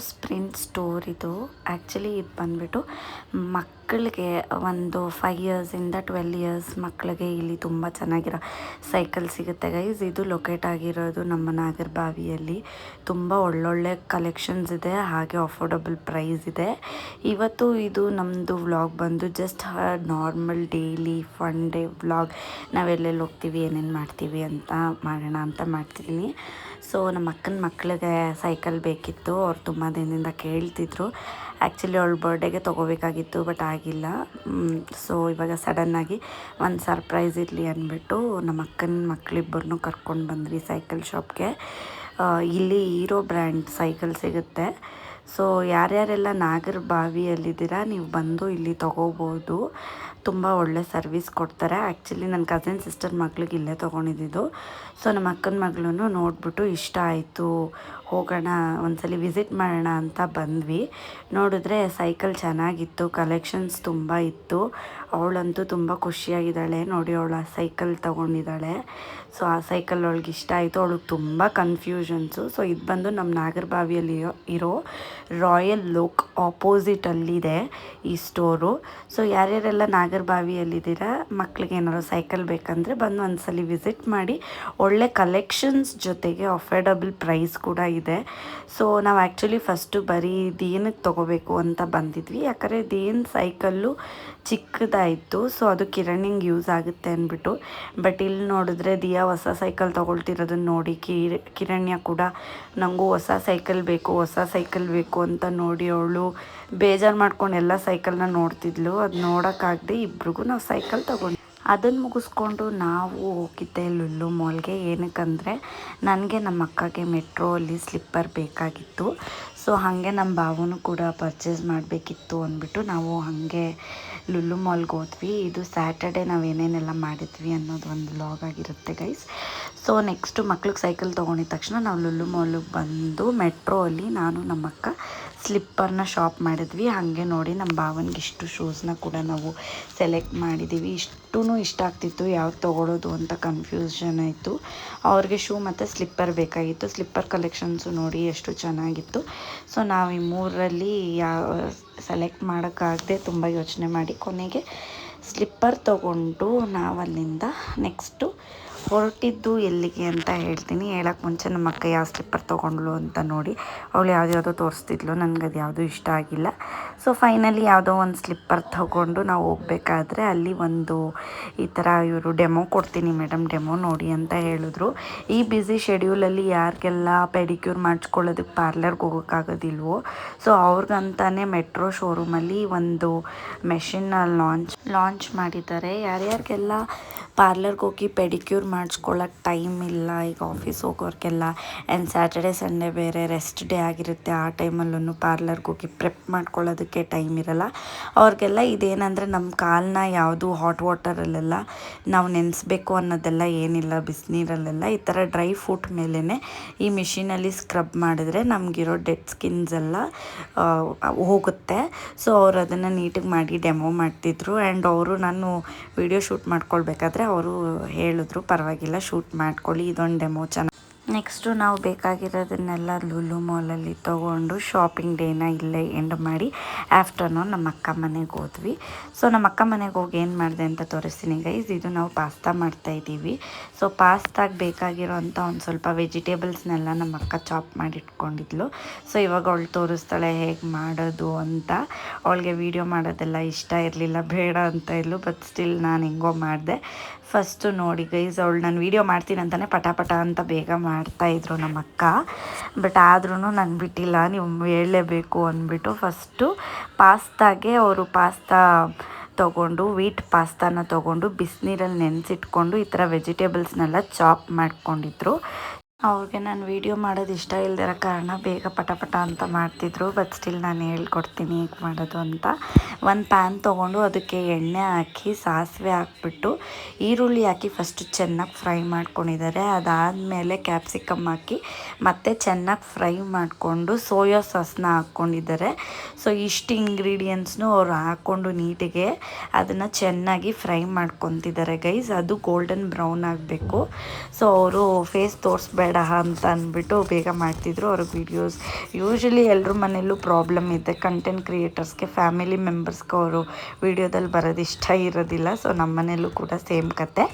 Sprint store ಇದು. Actually ಇದು ಬಂದುಬಿಟ್ಟು ಮಕ್ಕಳಿಗೆ ಒಂದು 5 ಇಯರ್ಸಿಂದ 12 ಇಯರ್ಸ್ ಮಕ್ಕಳಿಗೆ ಇಲ್ಲಿ ತುಂಬ ಚೆನ್ನಾಗಿರೋ ಸೈಕಲ್ ಸಿಗುತ್ತೆ ಗೈಸ್. ಇದು ಲೊಕೇಟ್ ಆಗಿರೋದು ನಮ್ಮ ನಾಗರಬಾವಿಯಲ್ಲಿ. ತುಂಬ ಒಳ್ಳೊಳ್ಳೆ ಕಲೆಕ್ಷನ್ಸ್ ಇದೆ, ಹಾಗೆ ಅಫೋರ್ಡಬಲ್ ಪ್ರೈಸ್ ಇದೆ. ಇವತ್ತು ಇದು ನಮ್ಮದು ವ್ಲಾಗ್ ಬಂದು just normal daily fun day vlog. ನಾವೆಲ್ಲೆಲ್ಲಿ ಹೋಗ್ತೀವಿ, ಏನೇನು ಮಾಡ್ತೀವಿ ಅಂತ ಮಾಡೋಣ ಅಂತ ಮಾಡ್ತಿದ್ದೀನಿ. ಸೊ ನಮ್ಮ ಅಕ್ಕನ ಮಕ್ಕಳಿಗೆ ಸೈಕಲ್ ಬೇಕಿತ್ತು. ಅವ್ರು ತುಂಬ ದಿನದಿಂದ ಕೇಳ್ತಿದ್ರು. ಆ್ಯಕ್ಚುಲಿ ಅವಳ ಬರ್ಡೇಗೆ ತೊಗೋಬೇಕಾಗಿತ್ತು, ಬಟ್ ಆಗಿಲ್ಲ. ಸೊ ಇವಾಗ ಸಡನ್ನಾಗಿ ಒಂದು ಸರ್ಪ್ರೈಸ್ ಇರಲಿ ಅಂದ್ಬಿಟ್ಟು ನಮ್ಮ ಅಕ್ಕನ ಮಕ್ಕಳಿಬ್ಬರನ್ನೂ ಕರ್ಕೊಂಡು ಬಂದ್ವಿ ಸೈಕಲ್ ಶಾಪ್ಗೆ. ಇಲ್ಲಿ ಹೀರೋ ಬ್ರ್ಯಾಂಡ್ ಸೈಕಲ್ ಸಿಗುತ್ತೆ. ಸೊ ಯಾರ್ಯಾರೆಲ್ಲ ನಾಗರಬಾವಿಯಲ್ಲಿದ್ದೀರಾ ನೀವು ಬಂದು ಇಲ್ಲಿ ತೊಗೋಬೋದು. ತುಂಬ ಒಳ್ಳೆ ಸರ್ವಿಸ್ ಕೊಡ್ತಾರೆ. ಆ್ಯಕ್ಚುಲಿ ನನ್ನ ಕಸಿನ್ ಸಿಸ್ಟರ್ ಮಕ್ಳಿಗೆ ಇಲ್ಲೇ ತೊಗೊಂಡಿದ್ದು. ಸೊ ನಮ್ಮ ಅಕ್ಕನ ಮಗಳೂ ನೋಡಿಬಿಟ್ಟು ಇಷ್ಟ ಆಯಿತು, ಹೋಗೋಣ ಒಂದ್ಸಲಿ ವಿಸಿಟ್ ಮಾಡೋಣ ಅಂತ ಬಂದ್ವಿ. ನೋಡಿದ್ರೆ ಸೈಕಲ್ ಚೆನ್ನಾಗಿತ್ತು, ಕಲೆಕ್ಷನ್ಸ್ ತುಂಬ ಇತ್ತು. ಅವಳಂತೂ ತುಂಬ ಖುಷಿಯಾಗಿದ್ದಾಳೆ. ನೋಡಿ, ಅವಳು ಆ ಸೈಕಲ್ ತೊಗೊಂಡಿದ್ದಾಳೆ. ಸೊ ಆ ಸೈಕಲ್ ಅವಳಿಗೆ ಇಷ್ಟ ಆಯಿತು. ಅವಳಿಗೆ ತುಂಬ ಕನ್ಫ್ಯೂಷನ್ಸು. ಸೊ ಇದು ಬಂದು ನಮ್ಮ ನಾಗರಬಾವಿಯಲ್ಲಿ ಇರೋ ರಾಯಲ್ ಲೋಕ್ ಆಪೋಸಿಟಲ್ಲಿದೆ ಈ ಸ್ಟೋರು. ಸೊ ಯಾರ್ಯಾರೆಲ್ಲ ನಾಗರಬಾವಿಯಲ್ಲಿದ್ದೀರಾ, ಮಕ್ಕಳಿಗೆ ಏನಾದ್ರು ಸೈಕಲ್ ಬೇಕಂದರೆ ಬಂದು ಒಂದ್ಸಲಿ ವಿಸಿಟ್ ಮಾಡಿ. ಒಳ್ಳೆ ಕಲೆಕ್ಷನ್ಸ್ ಜೊತೆಗೆ ಅಫೋರ್ಡಬಲ್ ಪ್ರೈಸ್ ಕೂಡ ಇದೆ. ಸೊ ನಾವು ಆ್ಯಕ್ಚುಲಿ ಫಸ್ಟು ಬರೀ ಇದೇನಕ್ಕೆ ತೊಗೋಬೇಕು ಅಂತ ಬಂದಿದ್ವಿ, ಯಾಕಂದರೆ ಇದೇನು ಸೈಕಲ್ಲು ಚಿಕ್ಕದಾಯಿತು. ಸೊ ಅದು ಕಿರಣಿಂಗ್ ಯೂಸ್ ಆಗುತ್ತೆ ಅಂದ್ಬಿಟ್ಟು. ಬಟ್ ಇಲ್ಲಿ ನೋಡಿದ್ರೆ ದಿಯಾ ಹೊಸ ಸೈಕಲ್ ತೊಗೊಳ್ತಿರೋದನ್ನ ನೋಡಿ ಕಿರಣ್ಯ ಕೂಡ ನನಗೂ ಹೊಸ ಸೈಕಲ್ ಬೇಕು ಅಂತ ನೋಡಿ ಅವಳು ಬೇಜಾರು ಮಾಡ್ಕೊಂಡು ಎಲ್ಲ ಸೈಕಲ್ನ ನೋಡ್ತಿದ್ಲು. ಅದು ನೋಡೋಕ್ಕಾಗದೆ ಇಬ್ರಿಗೂ ನಾವು ಸೈಕಲ್ ತೊಗೊಂಡು ಅದನ್ನು ಮುಗಿಸ್ಕೊಂಡು ನಾವು ಹೋಗಿದ್ದೆ ಲುಲ್ಲು ಮಾಲ್ಗೆ. ಏನಕ್ಕಂದರೆ ನನಗೆ ನಮ್ಮ ಅಕ್ಕಗೆ ಮೆಟ್ರೋ ಅಲ್ಲಿ ಸ್ಲಿಪ್ಪರ್ ಬೇಕಾಗಿತ್ತು. ಸೊ ಹಾಗೆ ನಮ್ಮ ಭಾವನೂ ಕೂಡ ಪರ್ಚೇಸ್ ಮಾಡಬೇಕಿತ್ತು ಅಂದ್ಬಿಟ್ಟು ನಾವು ಹಾಗೆ ಲುಲ್ಲು ಮಾಲ್ಗೆ ಹೋದ್ವಿ. ಇದು ಸ್ಯಾಟರ್ಡೆ ನಾವು ಏನೇನೆಲ್ಲ ಮಾಡಿದ್ವಿ ಅನ್ನೋದು ಒಂದು ವ್ಲಾಗ್ ಆಗಿರುತ್ತೆ ಗೈಸ್. ಸೊ ನೆಕ್ಸ್ಟು ಮಕ್ಳಿಗೆ ಸೈಕಲ್ ತೊಗೊಂಡಿದ ತಕ್ಷಣ ನಾವು ಲುಲ್ಲು ಮಾಲಿಗೆ ಬಂದು ಮೆಟ್ರೋ ಅಲ್ಲಿ ನಾನು ನಮ್ಮ ಅಕ್ಕ ಸ್ಲಿಪ್ಪರ್ನ ಶಾಪ್ ಮಾಡಿದ್ವಿ. ಹಾಗೆ ನೋಡಿ ನಮ್ಮ ಭಾವನಿಗೆ ಇಷ್ಟು ಶೂಸ್ನ ಕೂಡ ನಾವು ಸೆಲೆಕ್ಟ್ ಮಾಡಿದ್ದೀವಿ. ಇಷ್ಟೂ ಇಷ್ಟ ಆಗ್ತಿತ್ತು, ಯಾವ್ದು ತೊಗೊಳೋದು ಅಂತ ಕನ್ಫ್ಯೂಷನ್ ಆಯಿತು. ಅವ್ರಿಗೆ ಶೂ ಮತ್ತು ಸ್ಲಿಪ್ಪರ್ ಬೇಕಾಗಿತ್ತು. ಸ್ಲಿಪ್ಪರ್ ಕಲೆಕ್ಷನ್ಸು ನೋಡಿ ಎಷ್ಟು ಚೆನ್ನಾಗಿತ್ತು. ಸೊ ನಾವು ಈ ಮೂರರಲ್ಲಿ ಸೆಲೆಕ್ಟ್ ಮಾಡೋಕ್ಕಾಗದೆ ತುಂಬ ಯೋಚನೆ ಮಾಡಿ ಕೊನೆಗೆ ಸ್ಲಿಪ್ಪರ್ ತೊಗೊಂಡು ನಾವಲ್ಲಿಂದ ನೆಕ್ಸ್ಟು ಹೊರಟಿದ್ದು ಎಲ್ಲಿಗೆ ಅಂತ ಹೇಳ್ತೀನಿ. ಹೇಳೋಕ್ಕೆ ಮುಂಚೆ ನಮ್ಮ ಅಕ್ಕ ಯಾವ ಸ್ಲಿಪ್ಪರ್ ತೊಗೊಂಡ್ಳು ಅಂತ ನೋಡಿ ಅವಳು ಯಾವುದ್ಯಾವುದೋ ತೋರಿಸ್ತಿದ್ಲು. ನನಗದು ಯಾವುದೂ ಇಷ್ಟ ಆಗಿಲ್ಲ. ಸೊ ಫೈನಲಿ ಯಾವುದೋ ಒಂದು ಸ್ಲಿಪ್ಪರ್ ತೊಗೊಂಡು ನಾವು ಹೋಗಬೇಕಾದ್ರೆ ಅಲ್ಲಿ ಒಂದು ಈ ಥರ ಇವರು ಡೆಮೋ ಕೊಡ್ತೀನಿ ಮೇಡಮ್, ಡೆಮೋ ನೋಡಿ ಅಂತ ಹೇಳಿದ್ರು. ಈ ಬ್ಯುಸಿ ಶೆಡ್ಯೂಲಲ್ಲಿ ಯಾರಿಗೆಲ್ಲ ಪೆಡಿಕ್ಯೂರ್ ಮಾಡಿಸ್ಕೊಳ್ಳೋದಕ್ಕೆ ಪಾರ್ಲರ್ಗೆ ಹೋಗೋಕ್ಕಾಗೋದಿಲ್ವೋ, ಸೊ ಅವ್ರಿಗಂತಾನೆ ಮೆಟ್ರೋ ಶೋರೂಮಲ್ಲಿ ಒಂದು ಮೆಷಿನ್ನ ಲಾಂಚ್ ಮಾಡಿದ್ದಾರೆ. ಯಾರ್ಯಾರಿಗೆಲ್ಲ ಪಾರ್ಲರ್ಗೆ ಹೋಗಿ ಪೆಡಿಕ್ಯೂರ್ ಮಾಡಿಸ್ಕೊಳ್ಳೋಕೆ ಟೈಮ್ ಇಲ್ಲ, ಈಗ ಆಫೀಸ್ ಹೋಗೋರಿಗೆಲ್ಲ ಆ್ಯಂಡ್ ಸ್ಯಾಟರ್ಡೆ ಸಂಡೇ ಬೇರೆ ರೆಸ್ಟ್ ಡೇ ಆಗಿರುತ್ತೆ, ಆ ಟೈಮಲ್ಲೂ ಪಾರ್ಲರ್ಗೆ ಹೋಗಿ ಪ್ರೆಪ್ ಮಾಡ್ಕೊಳ್ಳೋದಕ್ಕೆ ಟೈಮ್ ಇರಲ್ಲ. ಅವ್ರಿಗೆಲ್ಲ ಇದೇನಂದರೆ ನಮ್ಮ ಕಾಲನ್ನ ಯಾವುದು ಹಾಟ್ ವಾಟರಲ್ಲೆಲ್ಲ ನಾವು ನೆನೆಸ್ಬೇಕು ಅನ್ನೋದೆಲ್ಲ ಏನಿಲ್ಲ, ಬಿಸಿನೀರಲ್ಲೆಲ್ಲ ಈ ಥರ ಡ್ರೈ ಫುಟ್ ಮೇಲೇ ಈ ಮಿಷಿನಲ್ಲಿ ಸ್ಕ್ರಬ್ ಮಾಡಿದ್ರೆ ನಮಗಿರೋ ಡೆಡ್ ಸ್ಕಿನ್ಸ್ ಎಲ್ಲ ಹೋಗುತ್ತೆ. ಸೊ ಅವರು ಅದನ್ನು ನೀಟಾಗಿ ಮಾಡಿ ಡೆಮೋ ಮಾಡ್ತಿದ್ರು. ಆ್ಯಂಡ್ ಅವರು ನಾನು ವಿಡಿಯೋ ಶೂಟ್ ಮಾಡ್ಕೊಳ್ಬೇಕಾದ್ರೆ ಅವರು ಹೇಳಿದ್ರು ಪರವಾಗಿಲ್ಲ ಶೂಟ್ ಮಾಡ್ಕೊಳ್ಳಿ, ಇದೊಂದು ಡೆಮೋ ಚೆನ್ನಾಗಿ. ನೆಕ್ಸ್ಟು ನಾವು ಬೇಕಾಗಿರೋದನ್ನೆಲ್ಲ ಲುಲು ಮಾಲಲ್ಲಿ ತೊಗೊಂಡು ಶಾಪಿಂಗ್ ಡೇನ ಇಲ್ಲೇ ಎಂಡ್ ಮಾಡಿ ಆಫ್ಟರ್ನೂನ್ ನಮ್ಮ ಅಕ್ಕ ಮನೆಗೆ ಹೋದ್ವಿ. ಸೊ ನಮ್ಮ ಅಕ್ಕ ಮನೆಗೆ ಹೋಗಿ ಏನು ಮಾಡಿದೆ ಅಂತ ತೋರಿಸ್ತೀನಿ ಗೈಸ್. ಇದು ನಾವು ಪಾಸ್ತಾ ಮಾಡ್ತಾಯಿದ್ದೀವಿ. ಸೊ ಪಾಸ್ತಾಗೆ ಬೇಕಾಗಿರೋಂಥ ಒಂದು ಸ್ವಲ್ಪ ವೆಜಿಟೇಬಲ್ಸ್ನೆಲ್ಲ ನಮ್ಮ ಅಕ್ಕ ಚಾಪ್ ಮಾಡಿ ಇಟ್ಕೊಂಡಿದ್ಲು. ಸೊ ಇವಾಗ ಅವಳು ತೋರಿಸ್ತಾಳೆ ಹೇಗೆ ಮಾಡೋದು ಅಂತ. ಅವಳಿಗೆ ವೀಡಿಯೋ ಮಾಡೋದೆಲ್ಲ ಇಷ್ಟ ಇರಲಿಲ್ಲ, ಬೇಡ ಅಂತ ಇದ್ಲು. ಬಟ್ ಸ್ಟಿಲ್ ನಾನು ಹೆಂಗೋ ಮಾಡಿದೆ. ಫಸ್ಟು ನೋಡಿ ಗೈಸ್, ಅವಳು ನಾನು ವೀಡಿಯೋ ಮಾಡ್ತೀನಿ ಅಂತಲೇ ಪಟ ಅಂತ ಬೇಗ ಮಾಡ್ತಾಯಿದ್ರು ನಮ್ಮ ಅಕ್ಕ. ಬಟ್ ಆದ್ರೂ ನಾನು ಬಿಟ್ಟಿಲ್ಲ, ನೀವು ಹೇಳಲೇಬೇಕು ಅಂದ್ಬಿಟ್ಟು ಫಸ್ಟು ಪಾಸ್ತಾಗೆ ಅವರು ಪಾಸ್ತಾ ತೊಗೊಂಡು ವೀಟ್ ಪಾಸ್ತಾನ ತೊಗೊಂಡು ಬಿಸಿನೀರಲ್ಲಿ ನೆನೆಸಿಟ್ಕೊಂಡು ಈ ಥರ ವೆಜಿಟೇಬಲ್ಸ್ನೆಲ್ಲ ಚಾಪ್ ಮಾಡ್ಕೊಂಡಿದ್ರು. ಅವ್ರಿಗೆ ನಾನು ವೀಡಿಯೋ ಮಾಡೋದು ಇಷ್ಟ ಇಲ್ಲದಿರೋ ಕಾರಣ ಬೇಗ ಪಟ ಅಂತ ಮಾಡ್ತಿದ್ರು. ಬಟ್ ಸ್ಟಿಲ್ ನಾನು ಹೇಳ್ಕೊಡ್ತೀನಿ ಹೇಗೆ ಮಾಡೋದು ಅಂತ. ಒಂದು ಪ್ಯಾನ್ ತೊಗೊಂಡು ಅದಕ್ಕೆ ಎಣ್ಣೆ ಹಾಕಿ ಸಾಸಿವೆ ಹಾಕ್ಬಿಟ್ಟು ಈರುಳ್ಳಿ ಹಾಕಿ ಫಸ್ಟು ಚೆನ್ನಾಗಿ ಫ್ರೈ ಮಾಡ್ಕೊಂಡಿದ್ದಾರೆ. ಅದಾದಮೇಲೆ ಕ್ಯಾಪ್ಸಿಕಮ್ ಹಾಕಿ ಮತ್ತೆ ಚೆನ್ನಾಗಿ ಫ್ರೈ ಮಾಡಿಕೊಂಡು ಸೋಯಾ ಸಾಸ್ನ ಹಾಕ್ಕೊಂಡಿದ್ದಾರೆ. ಸೊ ಇಷ್ಟು ಇಂಗ್ರೀಡಿಯೆಂಟ್ಸ್ನು ಅವ್ರು ಹಾಕ್ಕೊಂಡು ನೀಟಿಗೆ ಅದನ್ನು ಚೆನ್ನಾಗಿ ಫ್ರೈ ಮಾಡ್ಕೊತಿದ್ದಾರೆ ಗೈಸ್. ಅದು ಗೋಲ್ಡನ್ ಬ್ರೌನ್ ಆಗಬೇಕು. ಸೊ ಅವರು ಫೇಸ್ ತೋರಿಸ್ಬೇಡ ಬೇಡ ಅಂತ ಅಂದ್ಬಿಟ್ಟು ಬೇಗ ಮಾಡ್ತಿದ್ರು ಅವ್ರಿಗೆ ವೀಡಿಯೋಸ್. ಯೂಶ್ವಲಿ ಎಲ್ಲರ ಮನೆಯಲ್ಲೂ ಪ್ರಾಬ್ಲಮ್ ಇದೆ, ಕಂಟೆಂಟ್ ಕ್ರಿಯೇಟರ್ಸ್ಗೆ ಫ್ಯಾಮಿಲಿ ಮೆಂಬರ್ಸ್ಗೆ ಅವರು ವೀಡಿಯೋದಲ್ಲಿ ಬರೋದು ಇಷ್ಟ ಇರೋದಿಲ್ಲ. ಸೊ ನಮ್ಮ ಮನೆಯಲ್ಲೂ ಕೂಡ ಸೇಮ್ ಕತೆ.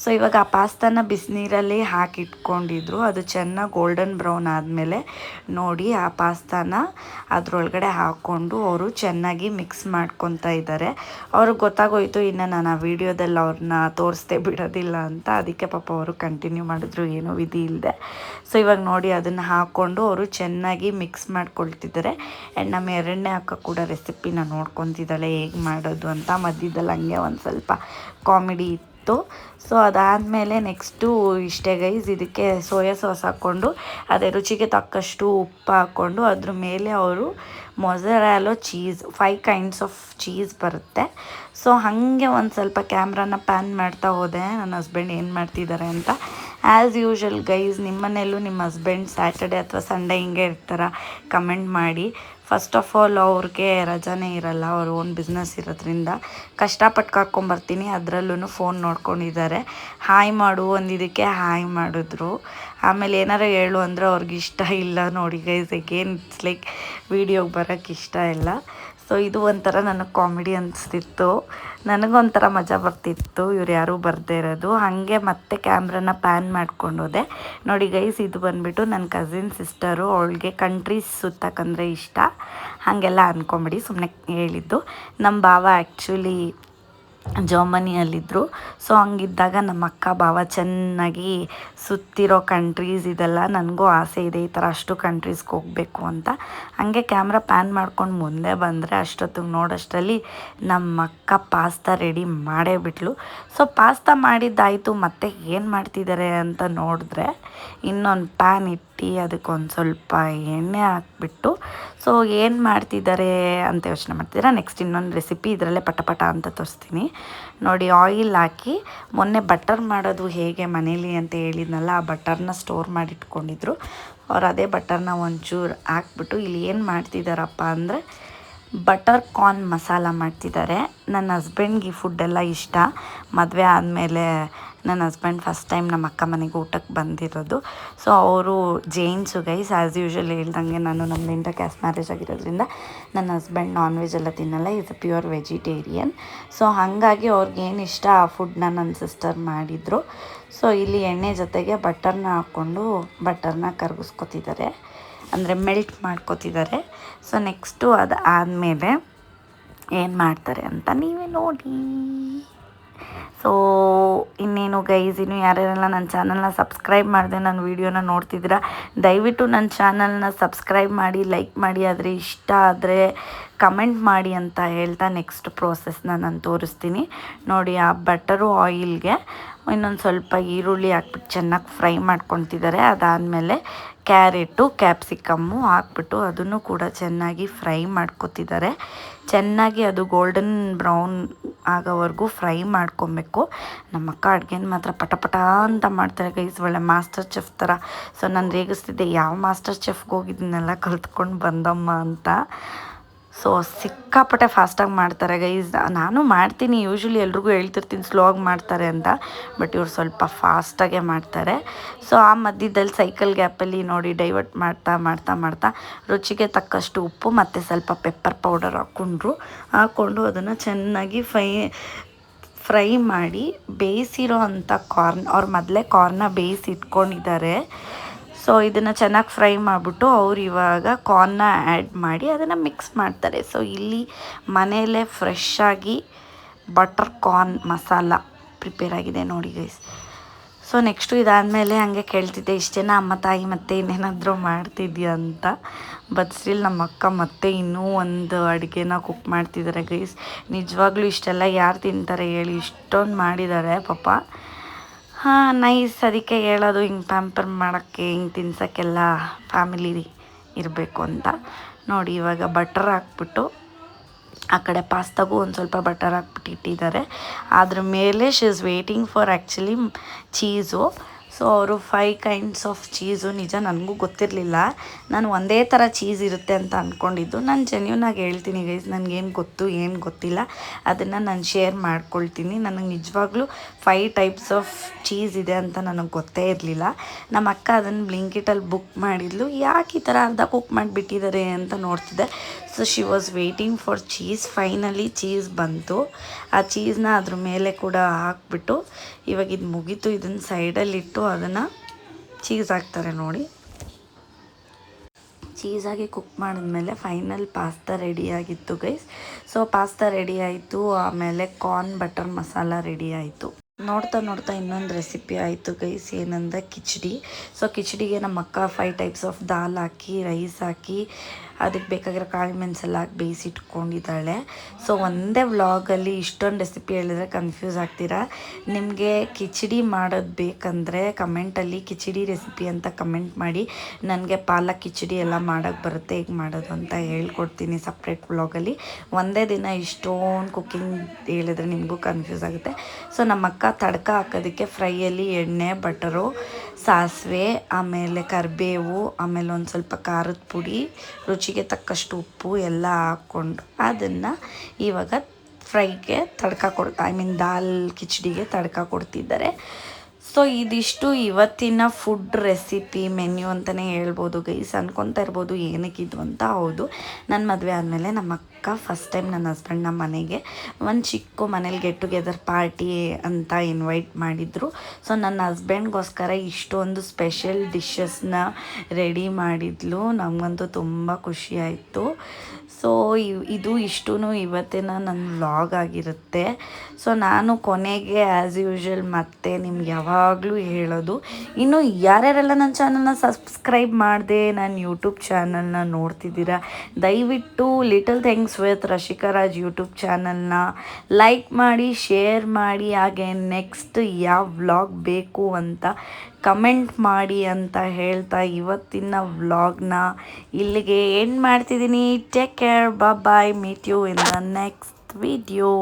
ಸೊ ಇವಾಗ ಆ ಪಾಸ್ತಾನ ಬಿಸಿನೀರಲ್ಲಿ ಹಾಕಿಟ್ಕೊಂಡಿದ್ರು. ಅದು ಚೆನ್ನಾಗಿ ಗೋಲ್ಡನ್ ಬ್ರೌನ್ ಆದಮೇಲೆ ನೋಡಿ ಆ ಪಾಸ್ತಾನ ಅದರೊಳಗಡೆ ಹಾಕ್ಕೊಂಡು ಅವರು ಚೆನ್ನಾಗಿ ಮಿಕ್ಸ್ ಮಾಡ್ಕೊತಾ ಇದ್ದಾರೆ. ಅವ್ರಿಗೆ ಗೊತ್ತಾಗೋಯ್ತು ಇನ್ನು ನಾನು ಆ ವಿಡಿಯೋದಲ್ಲಿ ಅವ್ರನ್ನ ತೋರಿಸ್ದೆ ಬಿಡೋದಿಲ್ಲ ಅಂತ. ಅದಕ್ಕೆ ಪಾಪ ಅವರು ಕಂಟಿನ್ಯೂ ಮಾಡಿದ್ರು, ಏನೋ ವಿಧಿ ಇಲ್ಲದೆ. ಸೊ ಇವಾಗ ನೋಡಿ ಅದನ್ನು ಹಾಕ್ಕೊಂಡು ಅವರು ಚೆನ್ನಾಗಿ ಮಿಕ್ಸ್ ಮಾಡ್ಕೊಳ್ತಿದ್ದಾರೆ. ಆ್ಯಂಡ್ ನಮ್ಮ ಎರಡನೇ ಅಕ್ಕ ಕೂಡ ರೆಸಿಪಿನ ನೋಡ್ಕೊತಿದ್ದಾಳೆ ಹೇಗೆ ಮಾಡೋದು ಅಂತ. ಮಧ್ಯದಲ್ಲಿ ಹಂಗೆ ಒಂದು ಸ್ವಲ್ಪ ಕಾಮಿಡಿ ಇತ್ತು. ಸೊ ಅದಾದಮೇಲೆ ನೆಕ್ಸ್ಟು ಇಷ್ಟೇ ಗೈಸ್, ಇದಕ್ಕೆ ಸೋಯಾ ಸಾಸ್ ಹಾಕ್ಕೊಂಡು ಅದೇ ರುಚಿಗೆ ತಕ್ಕಷ್ಟು ಉಪ್ಪು ಹಾಕ್ಕೊಂಡು ಅದ್ರ ಮೇಲೆ ಅವರು ಮೊಸರೆಲ್ಲಾ ಚೀಸ್ 5 ಕೈಂಡ್ಸ್ ಆಫ್ ಚೀಸ್ ಬರುತ್ತೆ. ಸೊ ಹಾಗೆ ಒಂದು ಸ್ವಲ್ಪ ಕ್ಯಾಮ್ರಾನ ಪ್ಯಾನ್ ಮಾಡ್ತಾ ಹೋದೆ ನನ್ನ ಹಸ್ಬೆಂಡ್ ಏನು ಮಾಡ್ತಿದ್ದಾರೆ ಅಂತ. ಆ್ಯಸ್ ಯೂಶ್ವಲ್ ಗೈಸ್, ನಿಮ್ಮ ಮನೆಯಲ್ಲೂ ನಿಮ್ಮ ಹಸ್ಬೆಂಡ್ ಸ್ಯಾಟರ್ಡೆ ಅಥವಾ ಸಂಡೇ ಹಿಂಗೆ ಇರ್ತಾರ, ಕಮೆಂಟ್ ಮಾಡಿ. ಫಸ್ಟ್ ಆಫ್ ಆಲ್ ಅವ್ರಿಗೆ ರಜಾನೇ ಇರಲ್ಲ, ಅವ್ರ ಓನ್ ಬಿಸ್ನೆಸ್ ಇರೋದ್ರಿಂದ ಕಷ್ಟಪಟ್ಟು ಕರ್ಕೊಂಬರ್ತೀನಿ. ಅದರಲ್ಲೂ ಫೋನ್ ನೋಡ್ಕೊಂಡಿದ್ದಾರೆ. ಹಾಯ್ ಮಾಡು ಒಂದಿದ್ದಕ್ಕೆ ಹಾಯ್ ಮಾಡಿದ್ರು. ಆಮೇಲೆ ಏನಾರು ಹೇಳು ಅಂದರೆ ಅವ್ರಿಗೆ ಇಷ್ಟ ಇಲ್ಲ ನೋಡಿ ಗೈಸ್. ಅಗೇನ್ ಇಟ್ಸ್ ಲೈಕ್ ವೀಡಿಯೋಗೆ ಬರೋಕ್ಕೆ ಇಷ್ಟ ಇಲ್ಲ. ಸೊ ಇದು ಒಂಥರ ನನಗೆ ಕಾಮಿಡಿ ಅನಿಸ್ತಿತ್ತು, ನನಗೊಂಥರ ಮಜಾ ಬರ್ತಿತ್ತು ಇವ್ರು ಯಾರೂ ಬರದೇ ಇರೋದು. ಹಾಗೆ ಮತ್ತೆ ಕ್ಯಾಮ್ರಾನ ಪ್ಯಾನ್ ಮಾಡ್ಕೊಂಡು ಹೋದೆ. ನೋಡಿ ಗೈಸ್, ಇದು ಬಂದುಬಿಟ್ಟು ನನ್ನ ಕಸಿನ್ ಸಿಸ್ಟರು. ಅವಳಿಗೆ ಕಂಟ್ರೀಸ್ ಸುತ್ತಕ್ಕಂದರೆ ಇಷ್ಟ, ಹಾಗೆಲ್ಲ ಅಂದ್ಕೊಂಬಿಡಿ, ಸುಮ್ಮನೆ ಹೇಳಿದ್ದು. ನಮ್ಮ ಭಾವ ಆ್ಯಕ್ಚುಲಿ ಜರ್ಮನಿಯಲ್ಲಿದ್ದರು. ಸೊ ಹಂಗಿದ್ದಾಗ ನಮ್ಮ ಅಕ್ಕ ಭಾವ ಚೆನ್ನಾಗಿ ಸುತ್ತಿರೋ ಕಂಟ್ರೀಸ್ ಇದೆಲ್ಲ ನನಗೂ ಆಸೆ ಇದೆ, ಈ ಥರ ಅಷ್ಟು ಕಂಟ್ರೀಸ್ಗೆ ಹೋಗಬೇಕು ಅಂತ. ಹಾಗೆ ಕ್ಯಾಮ್ರಾ ಪ್ಯಾನ್ ಮಾಡ್ಕೊಂಡು ಮುಂದೆ ಬಂದರೆ ಅಷ್ಟೊತ್ತಿಗೆ ನೋಡೋಷ್ಟರಲ್ಲಿ ನಮ್ಮ ಅಕ್ಕ ಪಾಸ್ತಾ ರೆಡಿ ಮಾಡೇ ಬಿಟ್ಲು. ಸೊ ಪಾಸ್ತಾ ಮಾಡಿದ್ದಾಯಿತು, ಮತ್ತೆ ಏನು ಮಾಡ್ತಿದ್ದಾರೆ ಅಂತ ನೋಡಿದ್ರೆ ಇನ್ನೊಂದು ಪ್ಯಾನ್ ಇಟ್ಟು ಅದಕ್ಕೊಂದು ಸ್ವಲ್ಪ ಎಣ್ಣೆ ಹಾಕ್ಬಿಟ್ಟು ಸೊ ಏನು ಮಾಡ್ತಿದ್ದಾರೆ ಅಂತ ಯೋಚನೆ ಮಾಡ್ತಿದ್ದೀರಾ. ನೆಕ್ಸ್ಟ್ ಇನ್ನೊಂದು ರೆಸಿಪಿ ಇದರಲ್ಲೇ ಪಟ ಅಂತ ತೋರಿಸ್ತೀನಿ ನೋಡಿ. ಆಯಿಲ್ ಹಾಕಿ ಮೊನ್ನೆ ಬಟರ್ ಮಾಡೋದು ಹೇಗೆ ಮನೇಲಿ ಅಂತ ಹೇಳಿದ್ನಲ್ಲ, ಆ ಬಟರ್ನ ಸ್ಟೋರ್ ಮಾಡಿಟ್ಕೊಂಡಿದ್ರು. ಅವ್ರು ಅದೇ ಬಟರ್ನ ಒಂಚೂರು ಹಾಕ್ಬಿಟ್ಟು ಇಲ್ಲಿ ಏನು ಮಾಡ್ತಿದ್ದಾರಪ್ಪ ಅಂದರೆ ಬಟರ್ ಕಾರ್ನ್ ಮಸಾಲ ಮಾಡ್ತಿದ್ದಾರೆ. ನನ್ನ ಹಸ್ಬೆಂಡ್ಗೆ ಈ ಫುಡ್ಡೆಲ್ಲ ಇಷ್ಟ. ಮದುವೆ ಆದಮೇಲೆ ನನ್ನ ಹಸ್ಬೆಂಡ್ ಫಸ್ಟ್ ಟೈಮ್ ನಮ್ಮ ಅಕ್ಕ ಮನೆಗೆ ಊಟಕ್ಕೆ ಬಂದಿರೋದು. ಸೊ ಅವರು ಜೈನ್ಸು ಗೈಸ್. ಆ್ಯಸ್ ಯೂಶ್ವಲ್ ಹೇಳ್ದಂಗೆ ನಾನು ನಮ್ಮದು ಇಂಟರ್ ಕ್ಯಾಸ್ಟ್ ಮ್ಯಾರೇಜ್ ಆಗಿರೋದ್ರಿಂದ ನನ್ನ ಹಸ್ಬೆಂಡ್ ನಾನ್ ವೆಜ್ ಎಲ್ಲ ತಿನ್ನಲ್ಲ, is a pure vegetarian. So ಹಾಗಾಗಿ ಅವ್ರಿಗೇನು ಇಷ್ಟ ಆ ಫುಡ್ನ ನನ್ನ ಸಿಸ್ಟರ್ ಮಾಡಿದರು. ಸೊ ಇಲ್ಲಿ ಎಣ್ಣೆ ಜೊತೆಗೆ ಬಟರ್ನ ಹಾಕ್ಕೊಂಡು ಬಟರ್ನ ಕರಗಿಸ್ಕೊತಿದ್ದಾರೆ, ಅಂದರೆ ಮೆಲ್ಟ್ ಮಾಡ್ಕೊತಿದ್ದಾರೆ. ಸೊ ನೆಕ್ಸ್ಟು ಅದು ಆದಮೇಲೆ ಏನು ಮಾಡ್ತಾರೆ ಅಂತ ನೀವೇ ನೋಡಿ. ಸೊ ಇನ್ನೇನು ಗೈಸ್, ಇನ್ನು ಯಾರ್ಯಾರೆಲ್ಲ ನನ್ನ ಚಾನಲ್ನ ಸಬ್ಸ್ಕ್ರೈಬ್ ಮಾಡಿದೆ ನನ್ನ ವೀಡಿಯೋನ ನೋಡ್ತಿದ್ದೀರಾ, ದಯವಿಟ್ಟು ನನ್ನ ಚಾನಲ್ನ ಸಬ್ಸ್ಕ್ರೈಬ್ ಮಾಡಿ, ಲೈಕ್ ಮಾಡಿ, ಆದರೆ ಇಷ್ಟ ಆದರೆ ಕಮೆಂಟ್ ಮಾಡಿ ಅಂತ ಹೇಳ್ತಾ ನೆಕ್ಸ್ಟ್ ಪ್ರೋಸೆಸ್ನ ನಾನು ತೋರಿಸ್ತೀನಿ ನೋಡಿ. ಆ ಬಟರು ಆಯಿಲ್ಗೆ ಇನ್ನೊಂದು ಸ್ವಲ್ಪ ಈರುಳ್ಳಿ ಹಾಕ್ಬಿಟ್ಟು ಚೆನ್ನಾಗಿ ಫ್ರೈ ಮಾಡ್ಕೊತಿದ್ದಾರೆ. ಅದಾದಮೇಲೆ ಕ್ಯಾರೆಟು ಕ್ಯಾಪ್ಸಿಕಮ್ಮು ಹಾಕ್ಬಿಟ್ಟು ಅದನ್ನು ಕೂಡ ಚೆನ್ನಾಗಿ ಫ್ರೈ ಮಾಡ್ಕೊತಿದ್ದಾರೆ. ಚೆನ್ನಾಗಿ ಅದು ಗೋಲ್ಡನ್ ಬ್ರೌನ್ ಆಗೋವರೆಗೂ ಫ್ರೈ ಮಾಡ್ಕೊಬೇಕು. ನಮ್ಮ ಅಕ್ಕ ಅಡುಗೆನ ಮಾತ್ರ ಪಟ ಅಂತ ಮಾಡ್ತಾರೆ ಗೈಸ್, ಒಳ್ಳೆ ಮಾಸ್ಟರ್ ಚೆಫ್ ಥರ. ಸೊ ನಾನು ರೇಗಿಸ್ತಿದ್ದೆ, ಯಾವ ಮಾಸ್ಟರ್ ಚೆಫ್ಗೆ ಹೋಗಿದ್ದನ್ನೆಲ್ಲ ಕಲ್ತ್ಕೊಂಡು ಬಂದಮ್ಮ ಅಂತ. ಸೊ ಸಿಕ್ಕಾಪಟ್ಟೆ ಫಾಸ್ಟಾಗಿ ಮಾಡ್ತಾರೆ ಗೈಸ್. ನಾನು ಮಾಡ್ತೀನಿ, ಯೂಶ್ವಲಿ ಎಲ್ರಿಗೂ ಹೇಳ್ತಿರ್ತೀನಿ ಸ್ಲೋ ಆಗಿ ಮಾಡ್ತಾರೆ ಅಂತ, ಬಟ್ ಇವ್ರು ಸ್ವಲ್ಪ ಫಾಸ್ಟಾಗೆ ಮಾಡ್ತಾರೆ. ಸೊ ಆ ಮಧ್ಯದಲ್ಲಿ ಸೈಕಲ್ ಗ್ಯಾಪಲ್ಲಿ ನೋಡಿ ಡೈವರ್ಟ್ ಮಾಡ್ತಾ ರುಚಿಗೆ ತಕ್ಕಷ್ಟು ಉಪ್ಪು ಮತ್ತು ಸ್ವಲ್ಪ ಪೆಪ್ಪರ್ ಪೌಡರ್ ಹಾಕ್ಕೊಂಡು ಅದನ್ನು ಚೆನ್ನಾಗಿ ಫ್ರೈ ಮಾಡಿ ಬೇಯಿಸಿರೋ ಅಂಥ ಕಾರ್ನ್, ಅವ್ರು ಮೊದಲೇ ಕಾರ್ನ ಬೇಯಿಸಿ ಇಟ್ಕೊಂಡಿದ್ದಾರೆ. ಸೊ ಇದನ್ನು ಚೆನ್ನಾಗಿ ಫ್ರೈ ಮಾಡಿಬಿಟ್ಟು ಅವ್ರು ಇವಾಗ ಕಾರ್ನ ಆ್ಯಡ್ ಮಾಡಿ ಅದನ್ನು ಮಿಕ್ಸ್ ಮಾಡ್ತಾರೆ. ಸೊ ಇಲ್ಲಿ ಮನೆಯಲ್ಲೇ ಫ್ರೆಶ್ಶಾಗಿ ಬಟರ್ ಕಾರ್ನ್ ಮಸಾಲ ಪ್ರಿಪೇರ್ ಆಗಿದೆ ನೋಡಿ ಗೈಸ್. ಸೊ ನೆಕ್ಸ್ಟು ಇದಾದಮೇಲೆ ಹಾಗೆ ಕೇಳ್ತಿದ್ದೆ, ಇಷ್ಟೇನ ಅಮ್ಮ ತಾಯಿ ಮತ್ತೆ ಇನ್ನೇನಾದರೂ ಮಾಡ್ತಿದ್ಯಾ ಅಂತ. ಬಟ್ ಸ್ಟಿಲ್ ನಮ್ಮ ಅಕ್ಕ ಮತ್ತೆ ಇನ್ನೂ ಒಂದು ಅಡುಗೆನ ಕುಕ್ ಮಾಡ್ತಿದ್ದಾರೆ ಗೈಸ್. ನಿಜವಾಗ್ಲೂ ಇಷ್ಟೆಲ್ಲ ಯಾರು ತಿಂತಾರೆ ಹೇಳಿ, ಇಷ್ಟೊಂದು ಮಾಡಿದ್ದಾರೆ ಪಾಪ. ಹಾಂ ನೈಸ್, ಅದಕ್ಕೆ ಹೇಳೋದು ಹಿಂಗೆ ಪ್ಯಾಂಪರ್ ಮಾಡೋಕ್ಕೆ, ಹಿಂಗೆ ತಿನ್ಸೋಕ್ಕೆಲ್ಲ ಫ್ಯಾಮಿಲಿ ಇರಬೇಕು ಅಂತ. ನೋಡಿ ಇವಾಗ ಬಟರ್ ಹಾಕ್ಬಿಟ್ಟು ಆ ಕಡೆ ಪಾಸ್ತಾಗೂ ಒಂದು ಸ್ವಲ್ಪ ಬಟರ್ ಹಾಕ್ಬಿಟ್ಟು ಇಟ್ಟಿದ್ದಾರೆ. ಅದ್ರ ಮೇಲೆ she is waiting for actually cheese. So ಅವರು 5 ಕೈಂಡ್ಸ್ ಆಫ್ ಚೀಸು. ನಿಜ ನನಗೂ ಗೊತ್ತಿರಲಿಲ್ಲ, ನಾನು ಒಂದೇ ಥರ ಚೀಸ್ ಇರುತ್ತೆ ಅಂತ ಅಂದ್ಕೊಂಡಿದ್ದು. ನಾನು ಜೆನ್ಯೂನಾಗಿ ಹೇಳ್ತೀನಿ ಗೈಸ್, ನನಗೇನು ಗೊತ್ತು ಏನು ಗೊತ್ತಿಲ್ಲ ಅದನ್ನು ನಾನು ಶೇರ್ ಮಾಡ್ಕೊಳ್ತೀನಿ. ನನಗೆ ನಿಜವಾಗ್ಲೂ 5 ಟೈಪ್ಸ್ ಆಫ್ ಚೀಸ್ ಇದೆ ಅಂತ ನನಗೆ ಗೊತ್ತೇ ಇರಲಿಲ್ಲ. ನಮ್ಮ ಅಕ್ಕ ಅದನ್ನು ಬ್ಲಿಂಕಿಟಲ್ಲಿ ಬುಕ್ ಮಾಡಿದ್ಲು, ಯಾಕೆ ಈ ಥರ ಅರ್ಧ ಕುಕ್ ಮಾಡಿಬಿಟ್ಟಿದ್ದಾರೆ ಅಂತ ನೋಡ್ತಿದ್ದೆ. So she was waiting for cheese. Finally cheese ಬಂತು. ಆ ಚೀಸ್ನ ಅದ್ರ ಮೇಲೆ ಕೂಡ ಹಾಕ್ಬಿಟ್ಟು ಇವಾಗ ಇದು ಮುಗೀತು. ಇದನ್ನು ಸೈಡಲ್ಲಿಟ್ಟು ಅದನ್ನು ಚೀಸ್ ಹಾಕ್ತಾರೆ ನೋಡಿ. ಚೀಸಾಗಿ ಕುಕ್ ಮಾಡಿದ್ಮೇಲೆ ಫೈನಲ್ ಪಾಸ್ತಾ ರೆಡಿಯಾಗಿತ್ತು ಗೈಸ್. ಸೊ ಪಾಸ್ತಾ ರೆಡಿ ಆಯಿತು. ಆಮೇಲೆ ಕಾರ್ನ್ ಬಟರ್ ಮಸಾಲ ರೆಡಿ ಆಯಿತು. ನೋಡ್ತಾ ನೋಡ್ತಾ ಇನ್ನೊಂದು ರೆಸಿಪಿ ಆಯಿತು ಗೈಸ್, ಏನಂದರೆ ಕಿಚಡಿ. ಸೊ ಕಿಚಡಿಗೆ ನಮ್ಮ ಅಕ್ಕ 5 ಟೈಪ್ಸ್ ಆಫ್ ದಾಲ್ ಹಾಕಿ, ರೈಸ್ ಹಾಕಿ, ಅದಕ್ಕೆ ಬೇಕಾಗಿರೋ ಕಾಳು ಮೆಣಸೆಲ್ಲ ಹಾಕಿ ಬೇಯಿಸಿಟ್ಕೊಂಡಿದ್ದಾಳೆ. ಸೊ ಒಂದೇ ವ್ಲಾಗಲ್ಲಿ ಇಷ್ಟೊಂದು ರೆಸಿಪಿ ಹೇಳಿದ್ರೆ ಕನ್ಫ್ಯೂಸ್ ಆಗ್ತೀರಾ. ನಿಮಗೆ ಕಿಚಡಿ ಮಾಡೋದು ಬೇಕಂದರೆ ಕಮೆಂಟಲ್ಲಿ ಕಿಚಡಿ ರೆಸಿಪಿ ಅಂತ ಕಮೆಂಟ್ ಮಾಡಿ. ನನಗೆ ಪಾಲಕ್ ಕಿಚಡಿ ಎಲ್ಲ ಮಾಡೋಕ್ಕೆ ಬರುತ್ತೆ, ಹೇಗೆ ಮಾಡೋದು ಅಂತ ಹೇಳ್ಕೊಡ್ತೀನಿ ಸಪ್ರೇಟ್ ವ್ಲಾಗಲ್ಲಿ. ಒಂದೇ ದಿನ ಇಷ್ಟೊಂದು ಕುಕ್ಕಿಂಗ್ ಹೇಳಿದ್ರೆ ನಿಮಗೂ ಕನ್ಫ್ಯೂಸ್ ಆಗುತ್ತೆ. ಸೊ ನಮ್ಮ ಅಕ್ಕ ತಡ್ಕ ಹಾಕೋದಕ್ಕೆ ಫ್ರೈಯಲ್ಲಿ ಎಣ್ಣೆ, ಬಟರು, ಸಾಸಿವೆ, ಆಮೇಲೆ ಕರಿಬೇವು, ಆಮೇಲೆ ಒಂದು ಸ್ವಲ್ಪ ಖಾರದ ಪುಡಿ, ರುಚಿಗೆ ತಕ್ಕಷ್ಟು ಉಪ್ಪು ಎಲ್ಲ ಹಾಕ್ಕೊಂಡು ಅದನ್ನು ಇವಾಗ ಫ್ರೈಗೆ ದಾಲ್ ಕಿಚಡಿಗೆ ತಡ್ಕ ಕೊಡ್ತಿದ್ದಾರೆ. ಸೊ ಇದಿಷ್ಟು ಇವತ್ತಿನ ಫುಡ್ ರೆಸಿಪಿ ಮೆನ್ಯೂ ಅಂತಲೇ ಹೇಳ್ಬೋದು ಗೈಸ್. ಅನ್ಕೊತಾ ಇರ್ಬೋದು ಏನಕ್ಕಿದು ಅಂತ. ಹೌದು, ನನ್ನ ಮದುವೆ ಆದಮೇಲೆ ನಮ್ಮ ಅಕ್ಕ ಫಸ್ಟ್ ಟೈಮ್ ನನ್ನ ಹಸ್ಬೆಂಡ್ನ ಮನೆಗೆ ಒಂದು ಚಿಕ್ಕ ಮನೇಲಿ ಗೆಟ್ ಟುಗೆದರ್ ಪಾರ್ಟಿ ಅಂತ ಇನ್ವೈಟ್ ಮಾಡಿದರು. ಸೊ ನನ್ನ ಹಸ್ಬೆಂಡ್ಗೋಸ್ಕರ ಇಷ್ಟೊಂದು ಸ್ಪೆಷಲ್ ಡಿಶಸ್ನ ರೆಡಿ ಮಾಡಿದ್ಲು. ನಮಗಂತೂ ತುಂಬ ಖುಷಿ ಆಯಿತು. ಸೊ ಇದು ಇಷ್ಟೂ ಇವತ್ತಿನ ನನ್ನ ವ್ಲಾಗ್ ಆಗಿರುತ್ತೆ. ಸೊ ನಾನು ಕೊನೆಗೆ ಆ್ಯಸ್ ಯೂಶ್ವಲ್ ಮತ್ತೆ ನಿಮ್ಗೆ ಯಾವಾಗಲೂ ಹೇಳೋದು, ಇನ್ನು ಯಾರ್ಯಾರೆಲ್ಲ ನನ್ನ ಚಾನಲ್ನ ಸಬ್ಸ್ಕ್ರೈಬ್ ಮಾಡಿದೆ ನನ್ನ ಯೂಟ್ಯೂಬ್ ಚಾನಲ್ನ ನೋಡ್ತಿದ್ದೀರಾ, ದಯವಿಟ್ಟು little things with Rashika Raj YouTube ಚಾನಲ್ನ ಲೈಕ್ ಮಾಡಿ, ಶೇರ್ ಮಾಡಿ, ಹಾಗೆ ನೆಕ್ಸ್ಟ್ ಯಾವ ವ್ಲಾಗ್ ಬೇಕು ಅಂತ ಕಮೆಂಟ್ ಮಾಡಿ ಅಂತ ಹೇಳ್ತಾ ಇವತ್ತಿನ ವ್ಲಾಗ್ನ ಇಲ್ಲಿಗೆ ಎಂಡ್ ಮಾಡ್ತಿದ್ದೀನಿ. Take care, bye, meet you in the next video.